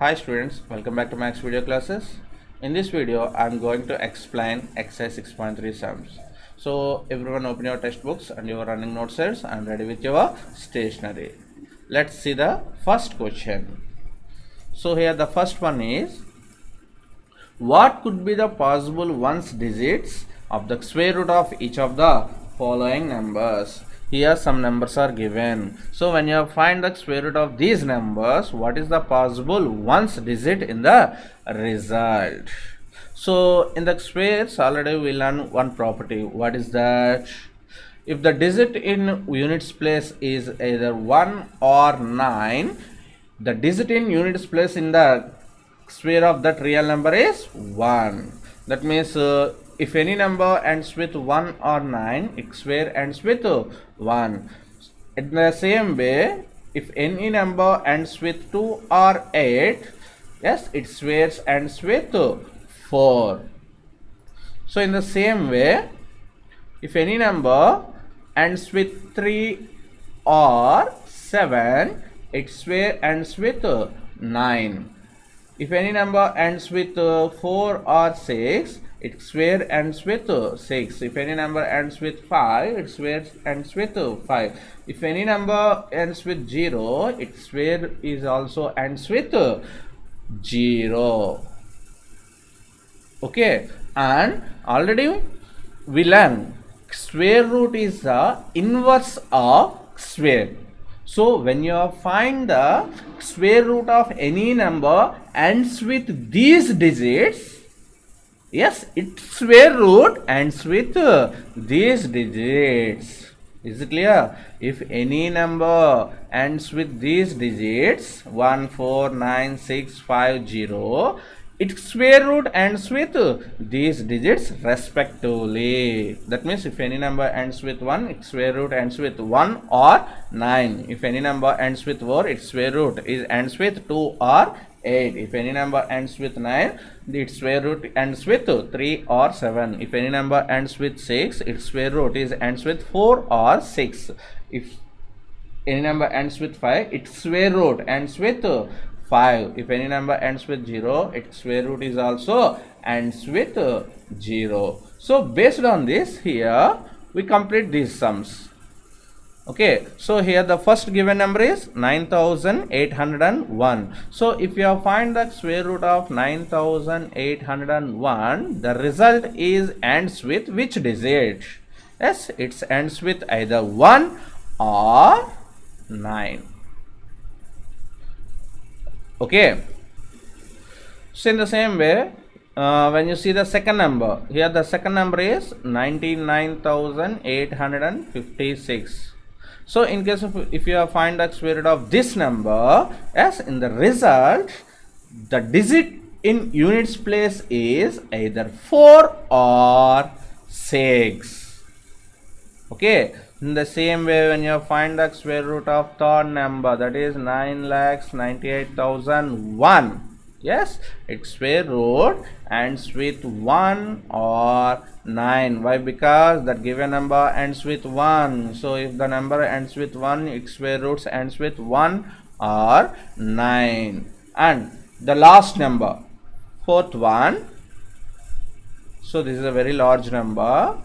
Hi students, welcome back to Max video classes. In this video, I am going to explain exercise 6.3 sums. So everyone open your textbooks and your running note sets and ready with your stationery. Let's see the first question. So here the first one is, what could be the possible ones digits of the square root of each of the following numbers? Here some numbers are given. So when you find the square root of these numbers, what is the possible ones digit in the result? So in the squares already we learn one property. What is that? If the digit in units place is either 1 or 9, the digit in units place in the square of that real number is 1. That means if any number ends with 1 or 9, its square ends with 1. In the same way, if any number ends with 2 or 8, yes, its square ends with 4. So in the same way, if any number ends with 3 or 7, its square ends with 9. If any number ends with 4 or 6, its square ends with 6. If any number ends with 5, its square ends with 5. If any number ends with 0, its square is also ends with 0. Okay, and already we learned square root is the inverse of square. So when you find the square root of any number ends with these digits, yes, its square root ends with these digits. Is it clear? If any number ends with these digits 1, 4, 9, 6, 5, 0, its square root ends with these digits respectively. That means if any number ends with 1, its square root ends with 1 or 9. If any number ends with 4, its square root ends with 2 or 8. If any number ends with 9, its square root ends with 3 or 7. If any number ends with 6, its square root ends with 4 or 6. If any number ends with 5, its square root ends with 5. If any number ends with 0, its square root is also ends with 0. So based on this, here we complete these sums. Okay, so here the first given number is 9801. So if you find the square root of 9801, the result is ends with which digit? Yes, it ends with either 1 or 9. Okay, so in the same way, when you see the second number, here the second number is 99,856. So in case of if you find the square root of this number, yes, in the result, the digit in units place is either 4 or 6. Okay. In the same way, when you find the square root of third number, that is 9,98,001, yes, its square root ends with 1 or 9. Why? Because that given number ends with 1. So if the number ends with 1, its square roots ends with 1 or 9. And the last number, fourth one, so this is a very large number,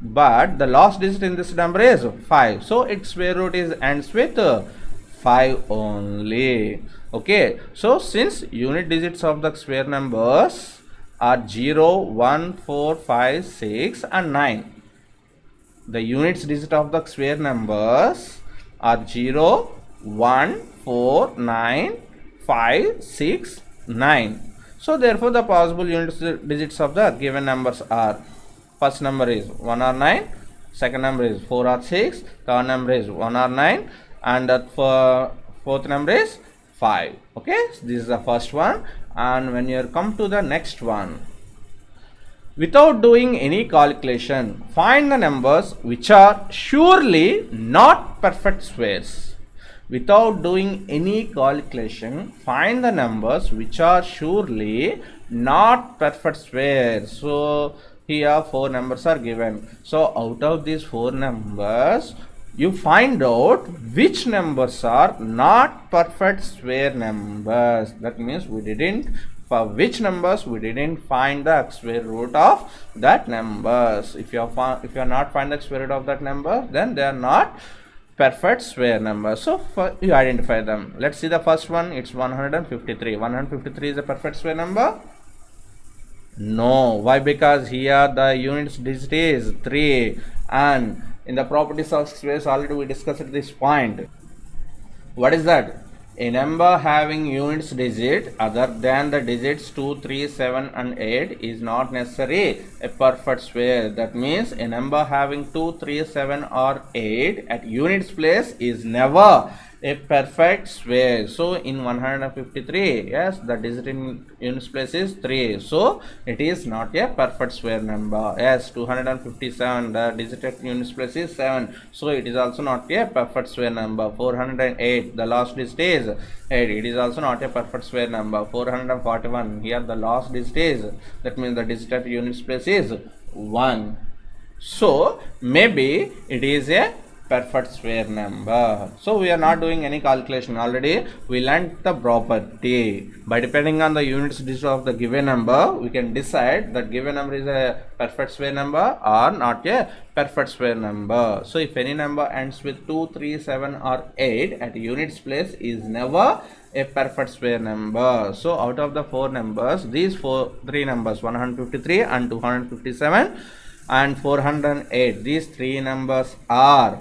but the last digit in this number is 5. So its square root ends with 5 only. Okay, so since unit digits of the square numbers are 0, 1, 4, 5, 6 and 9, the units digit of the square numbers are 0, 1, 4, 9, 5, 6, 9. So therefore the possible unit digits of the given numbers are, first number is 1 or 9, second number is 4 or 6, third number is 1 or 9, and fourth number is 5. Okay, so this is the first one. And when you come to the next one, without doing any calculation, find the numbers which are surely not perfect squares. Without doing any calculation, find the numbers which are surely not perfect squares. So here 4 numbers are given. So out of these 4 numbers, you find out which numbers are not perfect square numbers. That means for which numbers we didn't find the square root of that numbers. If you are not find the square root of that number, then they are not perfect square numbers. So you identify them. Let's see the first one. It's 153. 153 is a perfect square number? No. Why? Because here the units digit is 3, and in the properties of squares already we discussed this point. What is that? A number having units digit other than the digits 2, 3, 7 and 8 is not necessarily a perfect square. That means a number having 2, 3, 7 or 8 at units place is never a perfect square. So in 153, yes, the digit in units place is 3, so it is not a perfect square number. Yes, 257, the digit at units place is 7, so it is also not a perfect square number. 408, the last digit is 8, it is also not a perfect square number. 441, here the last digit is, that means the digit at units place is 1, so maybe it is a perfect square number. So we are not doing any calculation. Already we learnt the property. By depending on the units digit of the given number, we can decide that given number is a perfect square number or not a perfect square number. So if any number ends with 2, 3, 7 or 8 at units place is never a perfect square number. So out of the 4 numbers, these 3 numbers, 153 and 257 and 408, these 3 numbers are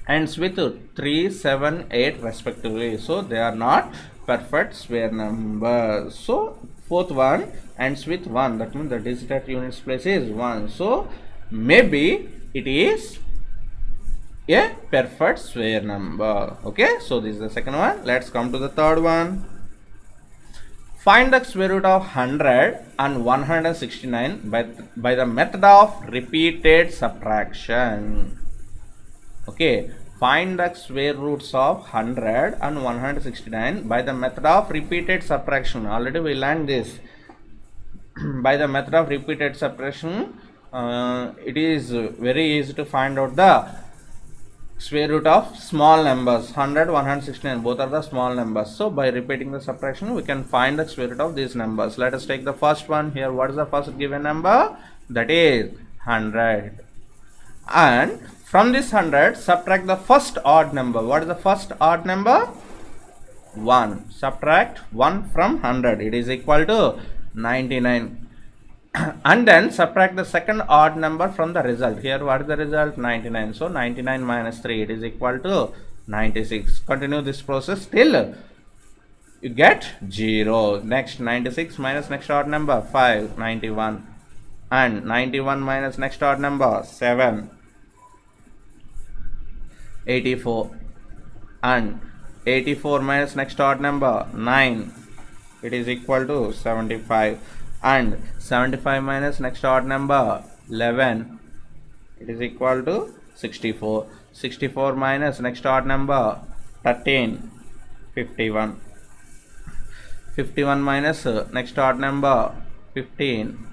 ends with 3, 7, 8 respectively, so they are not perfect square numbers. So fourth one ends with 1, that means the digit at units place is 1, so maybe it is a perfect square number. Okay, so this is the second one. Let's come to the third one. Find the square root of 100 and 169 by the method of repeated subtraction. Okay, find the square roots of 100 and 169 by the method of repeated subtraction. Already we learned this. By the method of repeated subtraction, it is very easy to find out the square root of small numbers. 100, 169, both are the small numbers. So by repeating the subtraction, we can find the square root of these numbers. Let us take the first one here. What is the first given number? That is 100. And from this 100, subtract the first odd number. What is the first odd number? 1. Subtract 1 from 100. It is equal to 99. And then subtract the second odd number from the result. Here what is the result? 99. So 99 minus 3, it is equal to 96. Continue this process till you get 0. Next, 96 minus next odd number 5, 91. And 91 minus next odd number 7, 84. And 84 minus next odd number 9, it is equal to 75. And 75 minus next odd number 11, it is equal to 64. 64 minus next odd number 13, 51. 51 minus next odd number 15,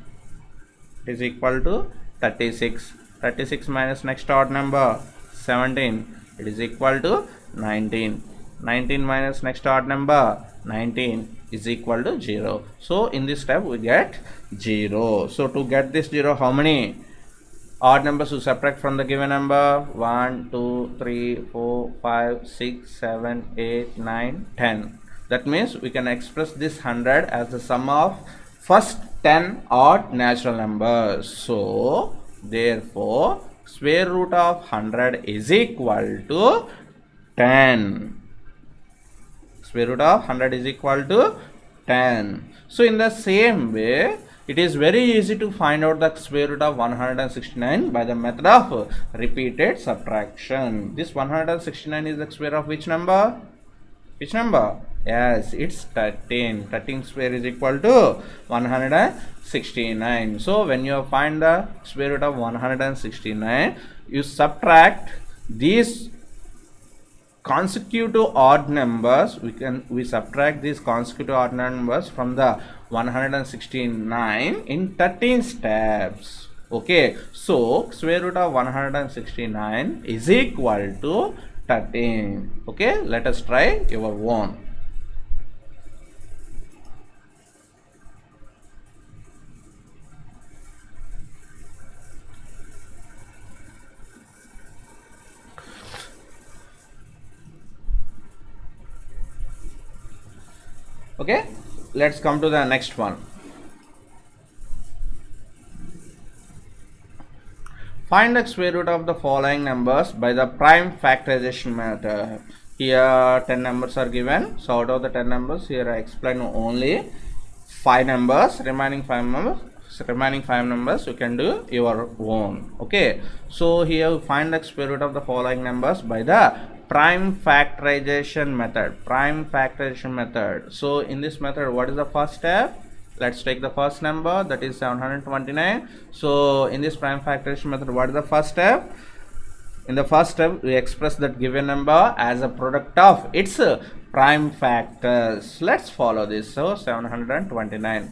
it is equal to 36. 36 minus next odd number 17, it is equal to 19. 19 minus next odd number 19 is equal to 0. So in this step we get 0. So to get this 0, how many odd numbers to subtract from the given number? 1, 2, 3, 4, 5, 6, 7, 8, 9, 10. That means we can express this 100 as the sum of first 10 odd natural numbers. So therefore square root of 100 is equal to 10. Square root of 100 is equal to 10. So in the same way, it is very easy to find out the square root of 169 by the method of repeated subtraction. This 169 is the square of which number? Which number? Yes, it's 13. 13 square is equal to 169. So when you find the square root of 169, you subtract these consecutive odd numbers. We subtract these consecutive odd numbers from the 169 in 13 steps. Okay, so square root of 169 is equal to 13. Okay, let us try your own. Okay, let's come to the next one. Find the square root of the following numbers by the prime factorization method. Here 10 numbers are given. So out of the 10 numbers, here I explain only 5 numbers. Remaining 5 numbers you can do your own. Okay. So here you find the square root of the following numbers by the prime factorization method. So in this method, what is the first step? Let's take the first number, that is 729. So in this prime factorization method, what is the first step? In the first step, we express that given number as a product of its prime factors. Let's follow this. So 729.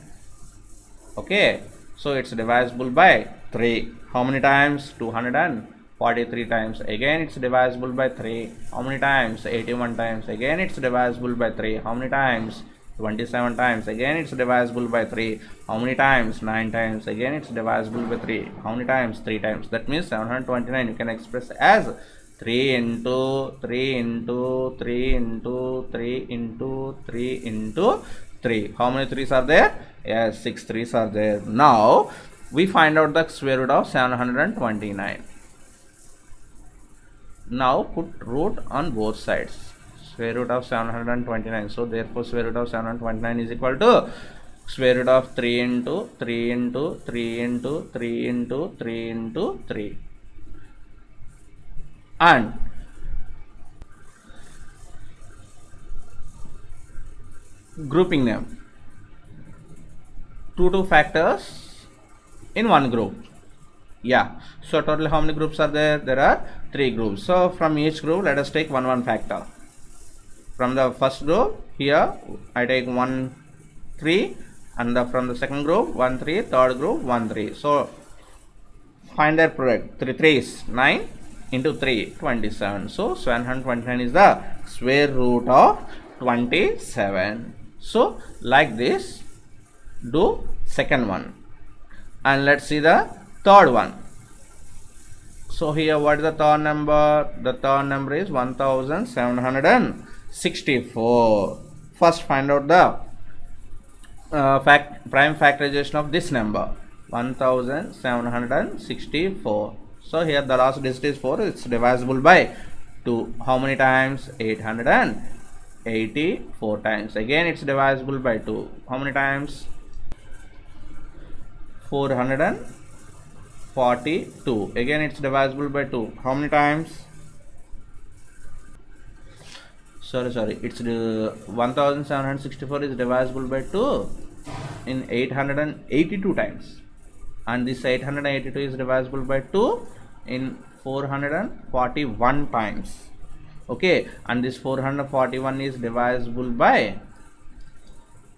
Okay, so it's divisible by 3. How many times? 243 times. Again it's divisible by 3. How many times? 81 times. Again it's divisible by 3. How many times? 27 times. Again it's divisible by 3. How many times? 9 times. Again it's divisible by 3. How many times? 3 times. That means 729 you can express as 3 into 3 into 3 into 3 into 3 into 3. How many 3's are there? Yes, 6 3's are there. Now we find out the square root of 729. Now put root on both sides. Square root of 729. So therefore square root of 729 is equal to square root of 3 into 3 into 3 into 3 into 3 into 3. And grouping them. 2 factors in one group. Yeah. So total how many groups are there? There are 3 groups. So from each group, let us take 1 factor. From the first group, here I take 1 3, and from the second group 1 3, third group 1 3. So find their product. 3 3's 9 into 3 27. So 729 is the square root of 27. So like this, do second one, and let's see the third one. So here what is the third number? The third number is 1764. First find out the prime factorization of this number, 1764. So here the last digit is 4. It's divisible by 2. How many times? 884 times. Again it's divisible by 2. How many times? 442. Again it's divisible by 2. How many times? Sorry, it's 1764 is divisible by 2 in 882 times, and this 882 is divisible by 2 in 441 times. Okay, and this 441 is divisible by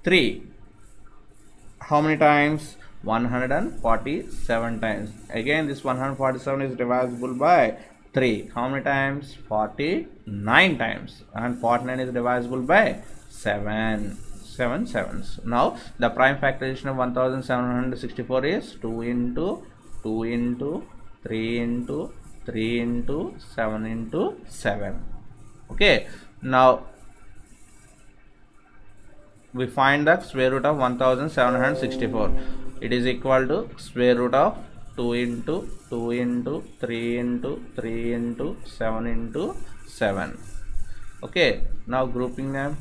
3. How many times? 147 times. Again this 147 is divisible by 3. How many times? 49 times. And 49 is divisible by 7. 7 sevens. Now the prime factorization of 1764 is 2 into 2 into 3 into 3 into 7 into 7. Okay, now we find the square root of 1764. It is equal to square root of 2 into 2 into 3 into 3 into 7 into 7. Okay, now grouping them.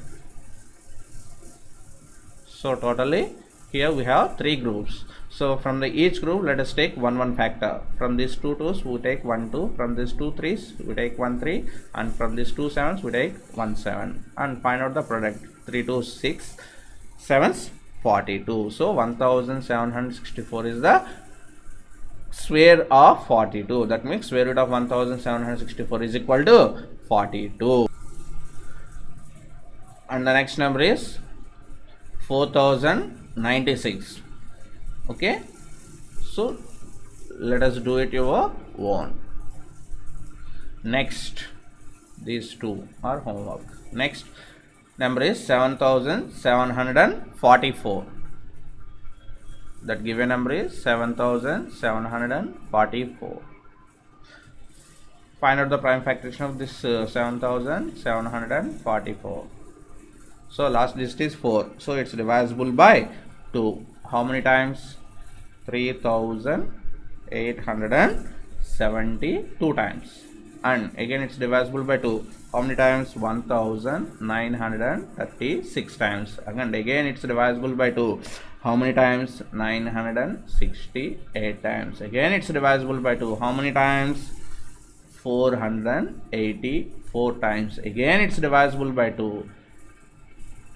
So totally here we have 3 groups. So from the each group, let us take 1 factor. From these 2 2's we take 1 2. From these 2 3's we take 1 3, and from these 2 7's we take 1 7, and find out the product. 3 2 6 7's 42. So 1764 is the square of 42. That means square root of 1764 is equal to 42. And the next number is 4096. Okay, so let us do it your own. Next, these two are homework. Next number is 7744. That given number is 7744. Find out the prime factorization of this 7744. So last digit is 4, so it's divisible by 2. How many times? 3872 times. And again it's divisible by 2. How many times? 1936 times. Again it's divisible by 2. How many times? 968 times. Again it's divisible by 2. How many times? 484 times. Again it's divisible by 2.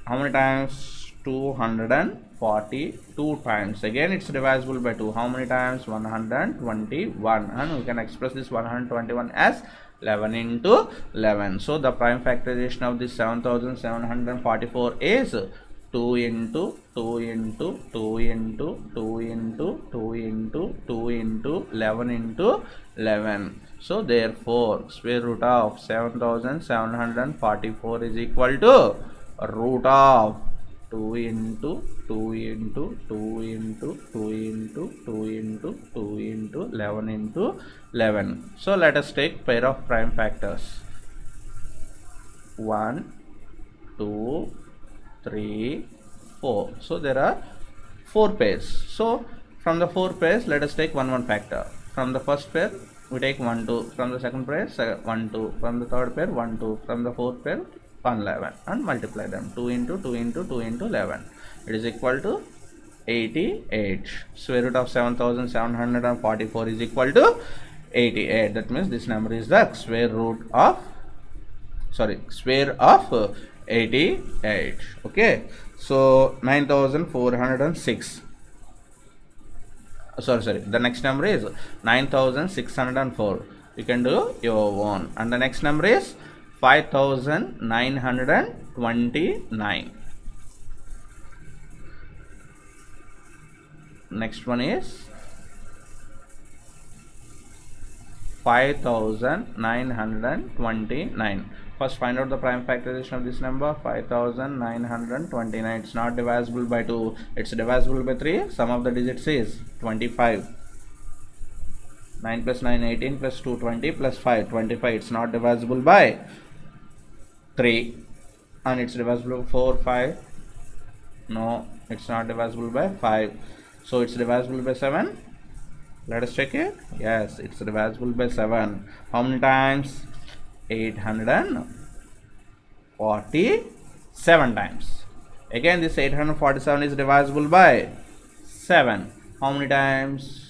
How many times? 242 times. Again it's divisible by 2. How many times? 121. And we can express this 121 as 11 into 11. So the prime factorization of this 7744 is 2 into 2 into 2 into 2 into 2 into 2 into 11 into 11. So therefore square root of 7744 is equal to root of 2 into 2 into 2 into 2 into 2 into 2 into 11 into 11. So let us take pair of prime factors. 1, 2, 3, 4. So there are 4 pairs. So from the 4 pairs, let us take 1 factor. From the first pair we take 1 2. From the second pair 1 2. From the third pair 1 2. From the fourth pair 111 and multiply them. 2 into 2 into 2 into 11. It is equal to 88. Square root of 7744 is equal to 88. That means this number is the square of 88. Okay. So 9406. The next number is 9604. You can do your own. And the next number is 5929. Next one is 5929. First find out the prime factorization of this number. 5929. It's not divisible by 2. It's divisible by 3. Sum of the digits is 25. 9 plus 9 18 plus 2 20 plus 5 25. It's not divisible by 3. And it's divisible by 4 5. No, it's not divisible by 5. So it's divisible by 7. Let us check it. Yes, it's divisible by 7. How many times? 847 times. Again this 847 is divisible by 7. How many times?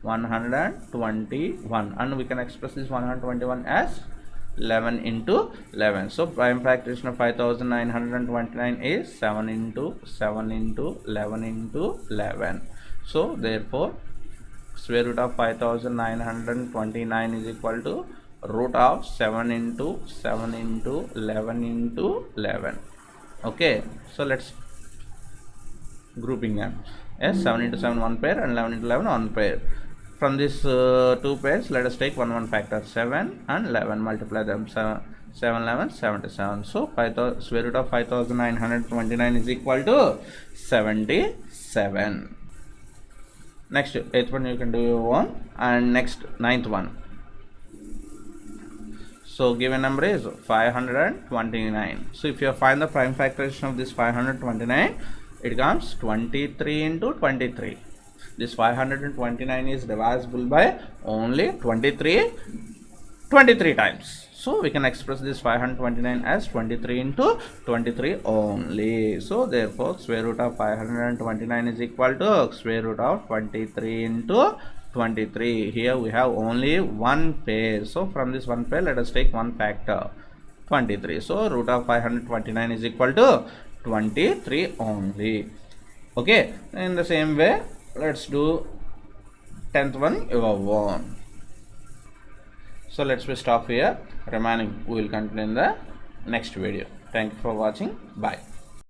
121. And we can express this 121 as 11 into 11. So prime factorization of 5929 is 7 into 7 into 11 into 11. So therefore square root of 5929 is equal to root of 7 into 7 into 11 into 11. Okay, so let's grouping them. Yes, 7 into 7 one pair and 11 into 11 one pair. From these 2 pairs, let us take 1 factor. 7 and 11, multiply them. 7 11 77. So square root of 5929 is equal to 77. Next 8th one you can do your own. And next 9th one. So given number is 529. So if you find the prime factorization of this 529, it comes 23 into 23. This 529 is divisible by only 23 times. So we can express this 529 as 23 into 23 only. So therefore square root of 529 is equal to square root of 23 into 23. Here we have only one pair. So from this one pair, let us take 1 factor. 23. So root of 529 is equal to 23 only. Okay. In the same way, let's do 10th one your own. So let's stop here. Remaining we will continue in the next video. Thank you for watching. Bye.